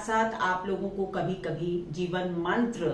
साथ आप लोगों को कभी कभी जीवन मंत्र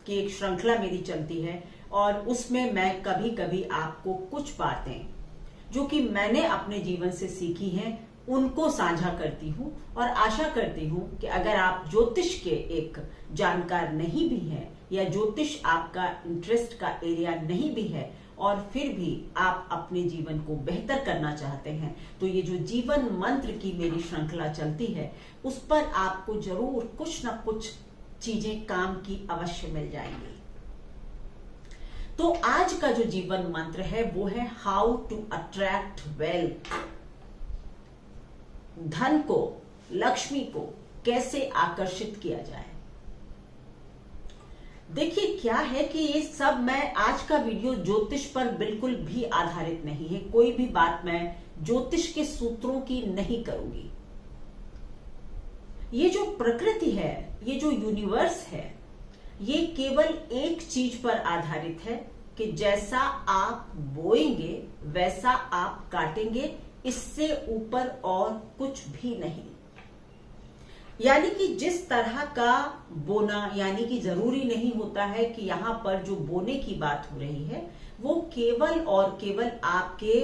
की एक श्रृंखला मेरी चलती है और उसमें मैं कभी कभी आपको कुछ बातें जो कि मैंने अपने जीवन से सीखी हैं उनको साझा करती हूं और आशा करती हूं कि अगर आप ज्योतिष के एक जानकार नहीं भी हैं या ज्योतिष आपका इंटरेस्ट का एरिया नहीं भी है और फिर भी आप अपने जीवन को बेहतर करना चाहते हैं तो ये जो जीवन मंत्र की मेरी श्रृंखला चलती है उस पर आपको जरूर कुछ ना कुछ चीजें काम की अवश्य मिल जाएंगी। तो आज का जो जीवन मंत्र है वो है हाउ टू अट्रैक्ट वेल्थ। धन को, लक्ष्मी को कैसे आकर्षित किया जाए। देखिए क्या है कि ये सब मैं आज का वीडियो ज्योतिष पर बिल्कुल भी आधारित नहीं है। कोई भी बात मैं ज्योतिष के सूत्रों की नहीं करूंगी। ये जो प्रकृति है, ये जो यूनिवर्स है, ये केवल एक चीज पर आधारित है कि जैसा आप बोएंगे वैसा आप काटेंगे, इससे ऊपर और कुछ भी नहीं। यानी कि जिस तरह का बोना, यानी कि जरूरी नहीं होता है कि यहां पर जो बोने की बात हो रही है वो केवल और केवल आपके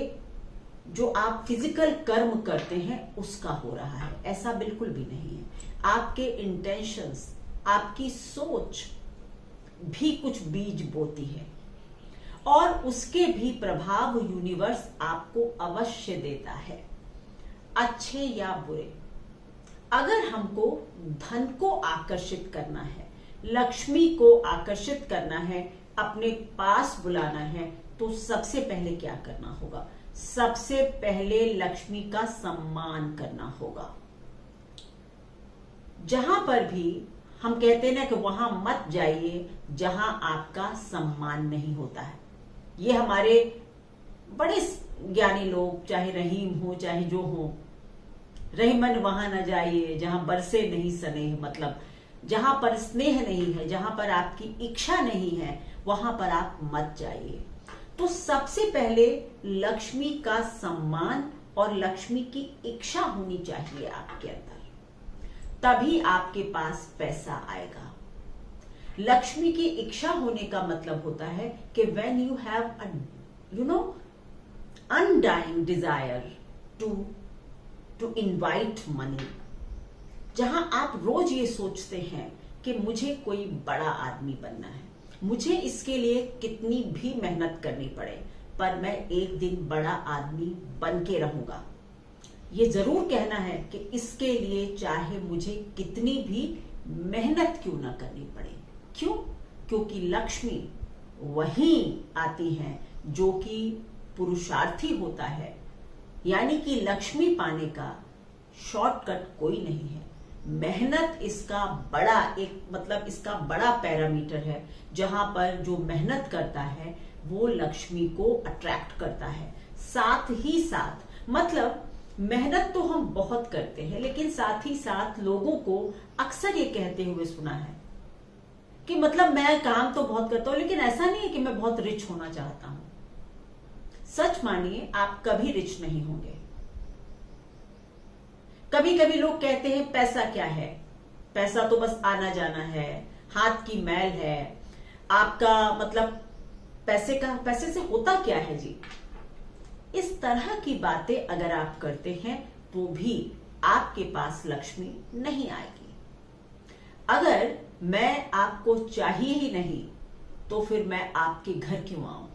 जो आप फिजिकल कर्म करते हैं उसका हो रहा है, ऐसा बिल्कुल भी नहीं है। आपके इंटेंशंस, आपकी सोच भी कुछ बीज बोती है और उसके भी प्रभाव यूनिवर्स आपको अवश्य देता है, अच्छे या बुरे। अगर हमको धन को आकर्षित करना है, लक्ष्मी को आकर्षित करना है, अपने पास बुलाना है, तो सबसे पहले क्या करना होगा? सबसे पहले लक्ष्मी का सम्मान करना होगा। जहां पर भी हम कहते हैं ना कि वहां मत जाइए जहां आपका सम्मान नहीं होता है। ये हमारे बड़े ज्ञानी लोग, चाहे रहीम हो चाहे जो हो, रहीमन वहां न जाइए जहां बरसे नहीं स्नेह, मतलब जहां पर स्नेह नहीं है, जहां पर आपकी इच्छा नहीं है, वहां पर आप मत जाइए। तो सबसे पहले लक्ष्मी का सम्मान और लक्ष्मी की इच्छा होनी चाहिए आपके अंदर, तभी आपके पास पैसा आएगा। लक्ष्मी की इच्छा होने का मतलब होता है कि when you have a undying desire to invite money, जहां आप रोज ये सोचते हैं कि मुझे कोई बड़ा आदमी बनना है, मुझे इसके लिए कितनी भी मेहनत करनी पड़े पर मैं एक दिन बड़ा आदमी बन के रहूंगा। ये जरूर कहना है कि इसके लिए चाहे मुझे कितनी भी मेहनत क्यों ना करनी पड़े। क्यों? क्योंकि लक्ष्मी वहीं आती है जो कि पुरुषार्थी होता है। यानी कि लक्ष्मी पाने का शॉर्टकट कोई नहीं है। मेहनत इसका बड़ा एक मतलब इसका बड़ा पैरामीटर है। जहां पर जो मेहनत करता है वो लक्ष्मी को अट्रैक्ट करता है। साथ ही साथ मतलब मेहनत तो हम बहुत करते हैं, लेकिन साथ ही साथ लोगों को अक्सर ये कहते हुए सुना है कि मतलब मैं काम तो बहुत करता हूं लेकिन ऐसा नहीं है कि मैं बहुत रिच होना चाहता हूं। सच मानिए आप कभी रिच नहीं होंगे। कभी कभी लोग कहते हैं पैसा क्या है, पैसा तो बस आना जाना है, हाथ की मैल है, आपका मतलब पैसे से होता क्या है जी। इस तरह की बातें अगर आप करते हैं तो भी आपके पास लक्ष्मी नहीं आएगी। अगर मैं आपको चाहिए ही नहीं तो फिर मैं आपके घर क्यों आऊं?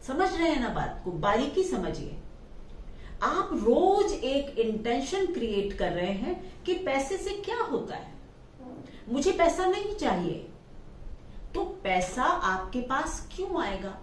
समझ रहे हैं ना बात को? बारीकी समझिए। आप रोज एक इंटेंशन क्रिएट कर रहे हैं कि पैसे से क्या होता है, मुझे पैसा नहीं चाहिए, तो पैसा आपके पास क्यों आएगा?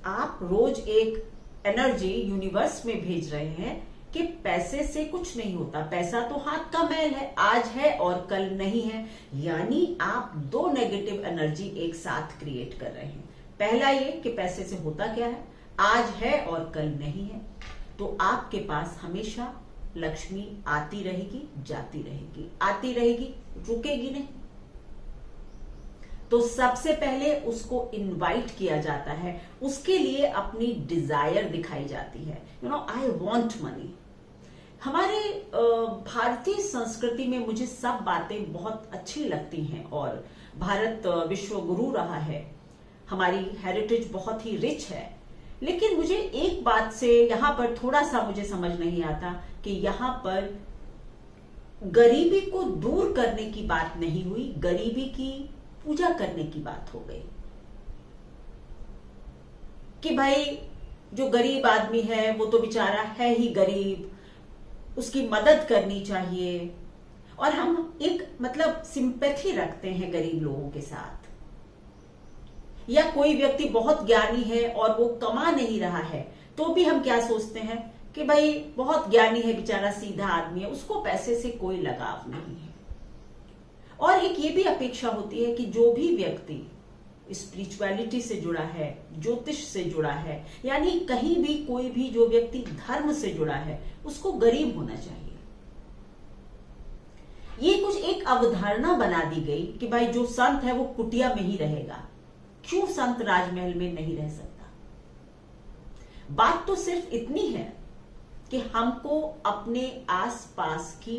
आप रोज एक एनर्जी यूनिवर्स में भेज रहे हैं कि पैसे से कुछ नहीं होता, पैसा तो हाथ का मैल है, आज है और कल नहीं है। यानी आप दो नेगेटिव एनर्जी एक साथ क्रिएट कर रहे हैं। पहला ये कि पैसे से होता क्या है, आज है और कल नहीं है। तो आपके पास हमेशा लक्ष्मी आती रहेगी, जाती रहेगी, आती रहेगी, रुकेगी नहीं। तो सबसे पहले उसको इनवाइट किया जाता है, उसके लिए अपनी डिजायर दिखाई जाती है। I want money. हमारे भारतीय संस्कृति में मुझे सब बातें बहुत अच्छी लगती हैं और भारत विश्व गुरु रहा है, हमारी हेरिटेज बहुत ही रिच है। लेकिन मुझे एक बात से यहाँ पर थोड़ा सा मुझे समझ नहीं आता कि यहाँ पर गरीबी को दूर करने की बात नहीं हुई, गरीबी की पूजा करने की बात हो गई कि भाई जो गरीब आदमी है वो तो बेचारा है ही गरीब, उसकी मदद करनी चाहिए। और हम एक मतलब सिंपैथी रखते हैं गरीब लोगों के साथ। या कोई व्यक्ति बहुत ज्ञानी है और वो कमा नहीं रहा है तो भी हम क्या सोचते हैं कि भाई बहुत ज्ञानी है, बेचारा सीधा आदमी है, उसको पैसे से कोई लगाव नहीं है। और एक ये भी अपेक्षा होती है कि जो भी व्यक्ति स्पिरिचुअलिटी से जुड़ा है, ज्योतिष से जुड़ा है, यानी कहीं भी कोई भी जो व्यक्ति धर्म से जुड़ा है, उसको गरीब होना चाहिए। ये कुछ एक अवधारणा बना दी गई कि भाई जो संत है वो कुटिया में ही रहेगा, क्यों संत राजमहल में नहीं रह सकता। बात तो सिर्फ इतनी है कि हमको अपने आसपास की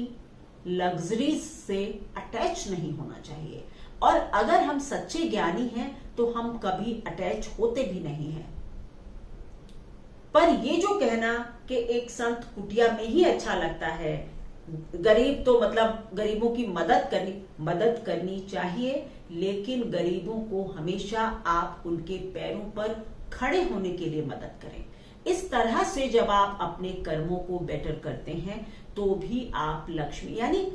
लग्जरीज से अटैच नहीं होना चाहिए। और अगर हम सच्चे ज्ञानी हैं तो हम कभी अटैच होते भी नहीं हैं। पर ये जो कहना कि एक संत कुटिया में ही अच्छा लगता है, गरीब तो मतलब गरीबों की मदद करनी चाहिए, लेकिन गरीबों को हमेशा आप उनके पैरों पर खड़े होने के लिए मदद करें। इस तरह से जब आप अपने कर्मों को बेटर करते हैं तो भी आप लक्ष्मी, यानी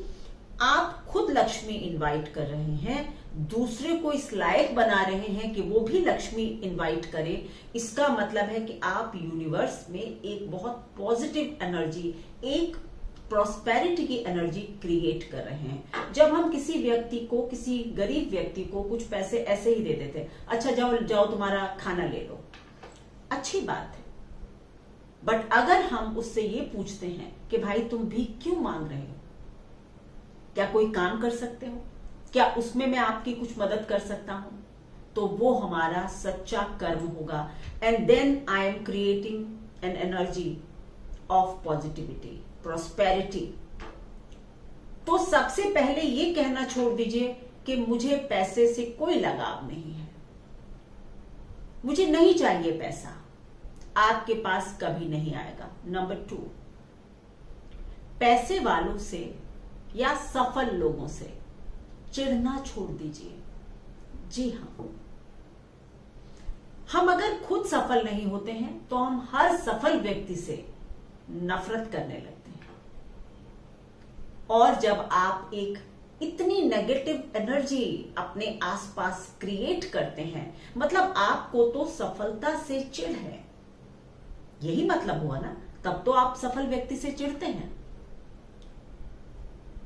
आप खुद लक्ष्मी इनवाइट कर रहे हैं, दूसरे को इस लायक बना रहे हैं कि वो भी लक्ष्मी इनवाइट करे। इसका मतलब है कि आप यूनिवर्स में एक बहुत पॉजिटिव एनर्जी, एक प्रॉस्पेरिटी की एनर्जी क्रिएट कर रहे हैं। जब हम किसी व्यक्ति को, किसी गरीब व्यक्ति को कुछ पैसे ऐसे ही दे देते, अच्छा जाओ जाओ तुम्हारा खाना ले लो, अच्छी बात है। बट अगर हम उससे ये पूछते हैं कि भाई तुम भीख क्यों मांग रहे हो, क्या कोई काम कर सकते हो, क्या उसमें मैं आपकी कुछ मदद कर सकता हूं, तो वो हमारा सच्चा कर्म होगा। And then I am creating an energy of positivity, prosperity. तो सबसे पहले ये कहना छोड़ दीजिए कि मुझे पैसे से कोई लगाव नहीं है, मुझे नहीं चाहिए पैसा, आपके पास कभी नहीं आएगा। नंबर 2, पैसे वालों से या सफल लोगों से चिढ़ना छोड़ दीजिए। जी हाँ, हम अगर खुद सफल नहीं होते हैं तो हम हर सफल व्यक्ति से नफरत करने लगते हैं। और जब आप एक इतनी नेगेटिव एनर्जी अपने आसपास क्रिएट करते हैं, मतलब आपको तो सफलता से चिढ़ है, यही मतलब हुआ ना, तब तो आप सफल व्यक्ति से चिढ़ते हैं।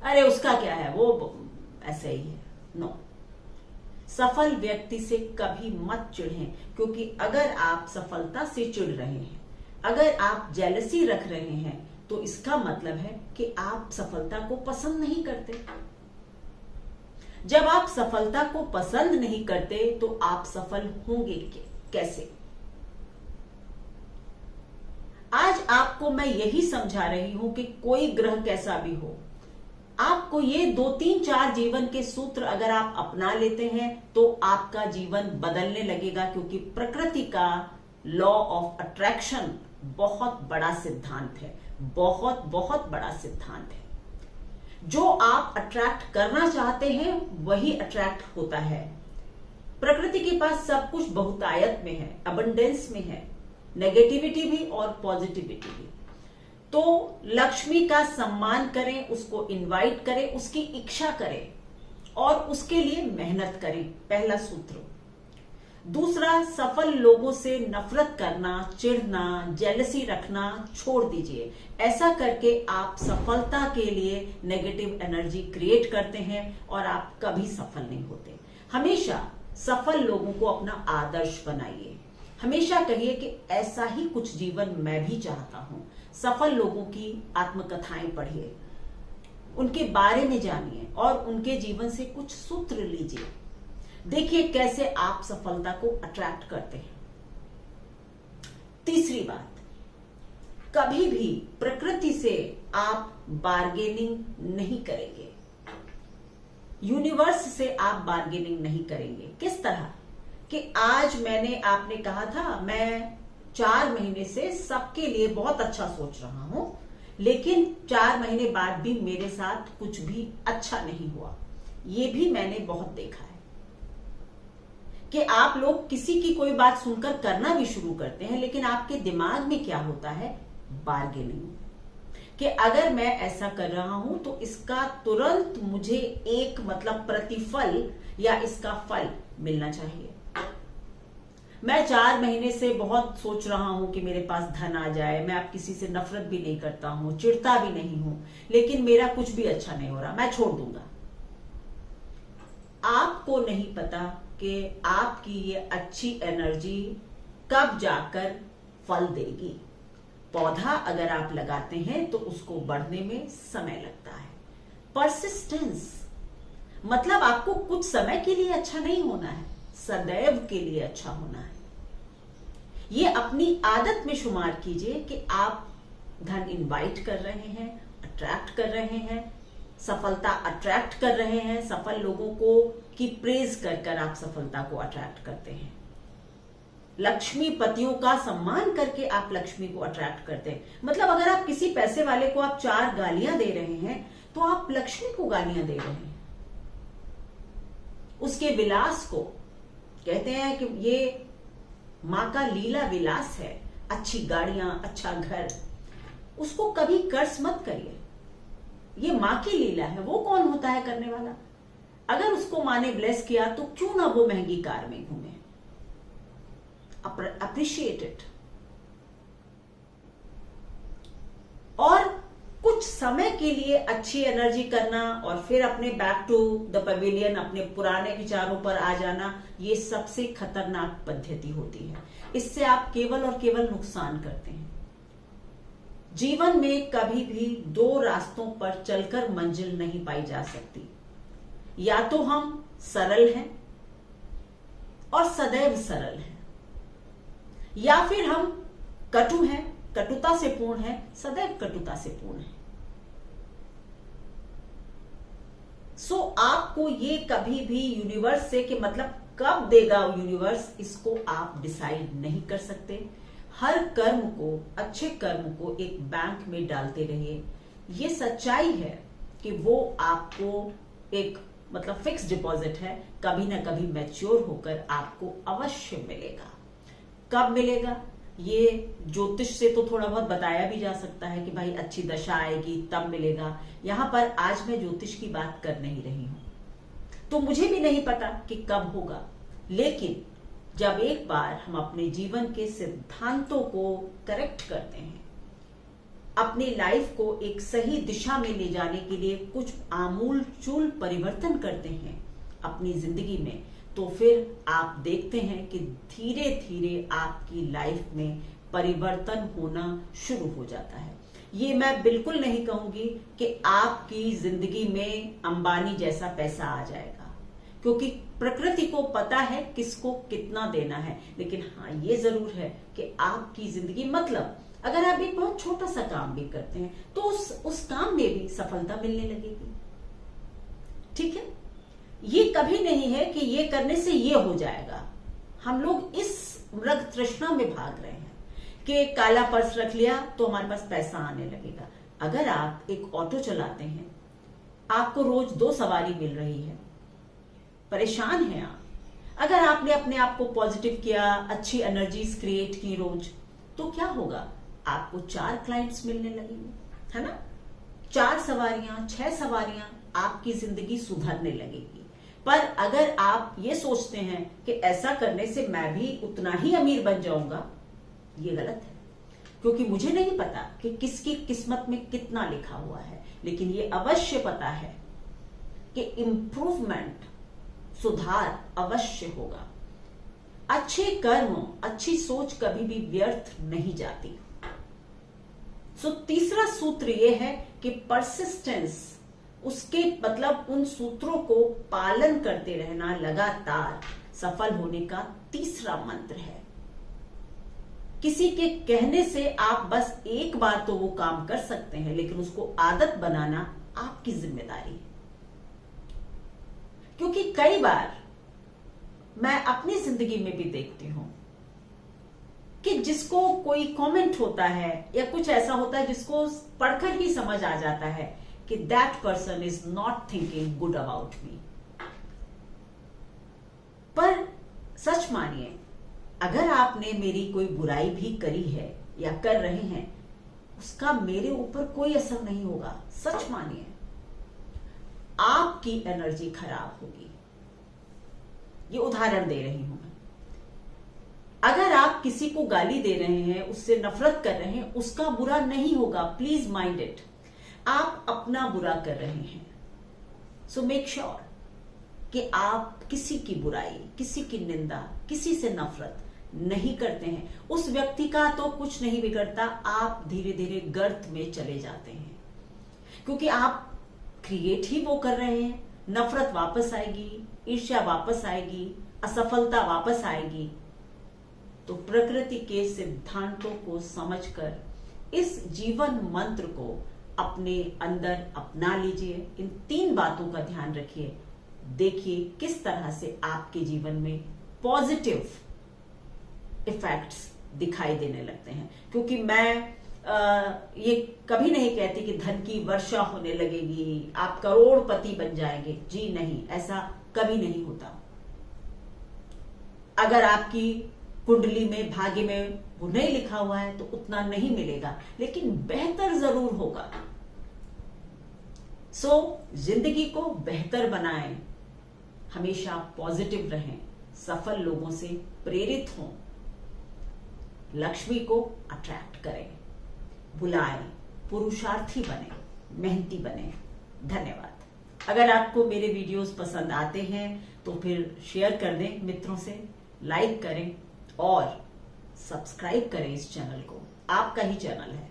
अरे उसका क्या है, वो ऐसे ही है। नो, सफल व्यक्ति से कभी मत चिढ़ें, क्योंकि अगर आप सफलता से चिढ़ रहे हैं, अगर आप जेलसी रख रहे हैं, तो इसका मतलब है कि आप सफलता को पसंद नहीं करते। जब आप सफलता को पसंद नहीं करते तो आप सफल होंगे कैसे? आज आपको मैं यही समझा रही हूं कि कोई ग्रह कैसा भी हो, आपको ये 2, 3, 4 जीवन के सूत्र अगर आप अपना लेते हैं तो आपका जीवन बदलने लगेगा। क्योंकि प्रकृति का लॉ ऑफ अट्रैक्शन बहुत बड़ा सिद्धांत है, बहुत बहुत बड़ा सिद्धांत है। जो आप अट्रैक्ट करना चाहते हैं वही अट्रैक्ट होता है। प्रकृति के पास सब कुछ बहुतायत में है, अबंडेंस में है, नेगेटिविटी भी और पॉजिटिविटी भी। तो लक्ष्मी का सम्मान करें, उसको इनवाइट करें, उसकी इच्छा करें और उसके लिए मेहनत करें, पहला सूत्र। दूसरा, सफल लोगों से नफरत करना, चिढ़ना, जेलसी रखना छोड़ दीजिए। ऐसा करके आप सफलता के लिए नेगेटिव एनर्जी क्रिएट करते हैं और आप कभी सफल नहीं होते। हमेशा सफल लोगों को अपना आदर्श बनाइए, हमेशा कहिए कि ऐसा ही कुछ जीवन मैं भी चाहता हूं। सफल लोगों की आत्मकथाएं पढ़िए, उनके बारे में जानिए और उनके जीवन से कुछ सूत्र लीजिए। देखिए कैसे आप सफलता को अट्रैक्ट करते हैं। तीसरी बात, कभी भी प्रकृति से आप बार्गेनिंग नहीं करेंगे। यूनिवर्स से आप बार्गेनिंग नहीं करेंगे। किस तरह कि आज आपने कहा था मैं 4 महीने से सबके लिए बहुत अच्छा सोच रहा हूं, लेकिन 4 महीने बाद भी मेरे साथ कुछ भी अच्छा नहीं हुआ। ये भी मैंने बहुत देखा है कि आप लोग किसी की कोई बात सुनकर करना भी शुरू करते हैं, लेकिन आपके दिमाग में क्या होता है, बार्गेनिंग, कि अगर मैं ऐसा कर रहा हूं तो इसका तुरंत मुझे एक प्रतिफल या इसका फल मिलना चाहिए। मैं 4 महीने से बहुत सोच रहा हूं कि मेरे पास धन आ जाए, मैं अब किसी से नफरत भी नहीं करता हूं, चिढ़ता भी नहीं हूं, लेकिन मेरा कुछ भी अच्छा नहीं हो रहा, मैं छोड़ दूंगा। आपको नहीं पता कि आपकी ये अच्छी एनर्जी कब जाकर फल देगी। पौधा अगर आप लगाते हैं तो उसको बढ़ने में समय लगता है। परसिस्टेंस मतलब आपको कुछ समय के लिए अच्छा नहीं होना है, सदैव के लिए अच्छा होना है। ये अपनी आदत में शुमार कीजिए कि आप धन इनवाइट कर रहे हैं, अट्रैक्ट कर रहे हैं, सफलता अट्रैक्ट कर रहे हैं। सफल लोगों को की प्रेज कर आप सफलता को अट्रैक्ट करते हैं। लक्ष्मी पतियों का सम्मान करके आप लक्ष्मी को अट्रैक्ट करते हैं। अगर आप किसी पैसे वाले को आप 4 गालियां दे रहे हैं तो आप लक्ष्मी को गालियां दे रहे हैं। उसके विलास को कहते हैं कि ये मां का लीला विलास है, अच्छी गाड़ियां, अच्छा घर, उसको कभी कर्ज मत करिए। ये मां की लीला है, वो कौन होता है करने वाला। अगर उसको मां ने ब्लेस किया तो क्यों ना वो महंगी कार में घूमे। Appreciate it. और कुछ समय के लिए अच्छी एनर्जी करना और फिर अपने बैक टू द पवेलियन, अपने पुराने विचारों पर आ जाना, ये सबसे खतरनाक पद्धति होती है। इससे आप केवल और केवल नुकसान करते हैं। जीवन में कभी भी 2 रास्तों पर चलकर मंजिल नहीं पाई जा सकती। या तो हम सरल हैं और सदैव सरल हैं, या फिर हम कटु हैं, कटुता से पूर्ण है, सदैव कटुता से पूर्ण है। आपको ये कभी भी यूनिवर्स से कि कब देगा यूनिवर्स, इसको आप डिसाइड नहीं कर सकते। हर कर्म को, अच्छे कर्म को एक बैंक में डालते रहिए। ये सच्चाई है कि वो आपको एक फिक्स डिपॉजिट है, कभी ना कभी मैच्योर होकर आपको अवश्य मिलेगा। कब मिलेगा ये ज्योतिष से तो थोड़ा बहुत बताया भी जा सकता है कि भाई अच्छी दशा आएगी तब मिलेगा। यहां पर आज मैं ज्योतिष की बात कर नहीं रही हूं, तो मुझे भी नहीं पता कि कब होगा, लेकिन जब एक बार हम अपने जीवन के सिद्धांतों को करेक्ट करते हैं, अपनी लाइफ को एक सही दिशा में ले जाने के लिए कुछ आमूल चूल परिवर्तन करते हैं अपनी जिंदगी में, तो फिर आप देखते हैं कि धीरे धीरे आपकी लाइफ में परिवर्तन होना शुरू हो जाता है। ये मैं बिल्कुल नहीं कहूंगी कि आपकी जिंदगी में अंबानी जैसा पैसा आ जाएगा, क्योंकि प्रकृति को पता है किसको कितना देना है। लेकिन हाँ, ये जरूर है कि आपकी जिंदगी अगर आप एक बहुत छोटा सा काम भी करते हैं तो उस काम में भी सफलता मिलने लगेगी। ठीक है, ये कभी नहीं है कि ये करने से ये हो जाएगा। हम लोग इस मृग तृष्णा में भाग रहे हैं कि काला पर्स रख लिया तो हमारे पास पैसा आने लगेगा। अगर आप एक ऑटो चलाते हैं, आपको रोज 2 सवारी मिल रही है, परेशान हैं आप, अगर आपने अपने आप को पॉजिटिव किया, अच्छी एनर्जीज क्रिएट की रोज, तो क्या होगा, आपको 4 क्लाइंट्स मिलने लगेंगे, है ना। 4 सवारियां, 6 सवारियां, आपकी जिंदगी सुधरने लगेगी। पर अगर आप ये सोचते हैं कि ऐसा करने से मैं भी उतना ही अमीर बन जाऊंगा, ये गलत है, क्योंकि मुझे नहीं पता कि किसकी किस्मत में कितना लिखा हुआ है, लेकिन ये अवश्य पता है कि इंप्रूवमेंट, सुधार अवश्य होगा। अच्छे कर्म, अच्छी सोच कभी भी व्यर्थ नहीं जाती। तीसरा सूत्र यह है कि परसिस्टेंस, उसके उन सूत्रों को पालन करते रहना लगातार सफल होने का तीसरा मंत्र है। किसी के कहने से आप बस एक बार तो वो काम कर सकते हैं, लेकिन उसको आदत बनाना आपकी जिम्मेदारी है। क्योंकि कई बार मैं अपनी जिंदगी में भी देखती हूं कि जिसको कोई कमेंट होता है या कुछ ऐसा होता है जिसको पढ़कर ही समझ आ जाता है कि that person is not thinking good about me. पर सच मानिए, अगर आपने मेरी कोई बुराई भी करी है या कर रहे हैं, उसका मेरे ऊपर कोई असर नहीं होगा। सच मानिए, आपकी एनर्जी खराब होगी। ये उदाहरण दे रही हूं मैं। अगर आप किसी को गाली दे रहे हैं, उससे नफरत कर रहे हैं, उसका बुरा नहीं होगा। Please mind it. आप अपना बुरा कर रहे हैं। सो मेक श्योर कि आप किसी की बुराई, किसी की निंदा, किसी से नफरत नहीं करते हैं। उस व्यक्ति का तो कुछ नहीं बिगड़ता, आप धीरे धीरे गर्त में चले जाते हैं। क्योंकि आप क्रिएट ही वो कर रहे हैं। नफरत वापस आएगी, ईर्ष्या वापस आएगी, असफलता वापस आएगी। तो प्रकृति के सिद्धांतों को समझकर इस जीवन मंत्र को अपने अंदर अपना लीजिए। इन 3 बातों का ध्यान रखिए। देखिए किस तरह से आपके जीवन में पॉजिटिव इफेक्ट्स दिखाई देने लगते हैं। क्योंकि मैं ये कभी नहीं कहती कि धन की वर्षा होने लगेगी, आप करोड़पति बन जाएंगे। जी नहीं, ऐसा कभी नहीं होता। अगर आपकी कुंडली में, भाग्य में वो नहीं लिखा हुआ है तो उतना नहीं मिलेगा, लेकिन बेहतर जरूर होगा। जिंदगी को बेहतर बनाएं, हमेशा पॉजिटिव रहें, सफल लोगों से प्रेरित हों, लक्ष्मी को अट्रैक्ट करें, बुलाएं, पुरुषार्थी बने, मेहनती बने। धन्यवाद। अगर आपको मेरे वीडियोस पसंद आते हैं तो फिर शेयर कर दें मित्रों से, लाइक करें और सब्सक्राइब करें इस चैनल को। आपका ही चैनल है।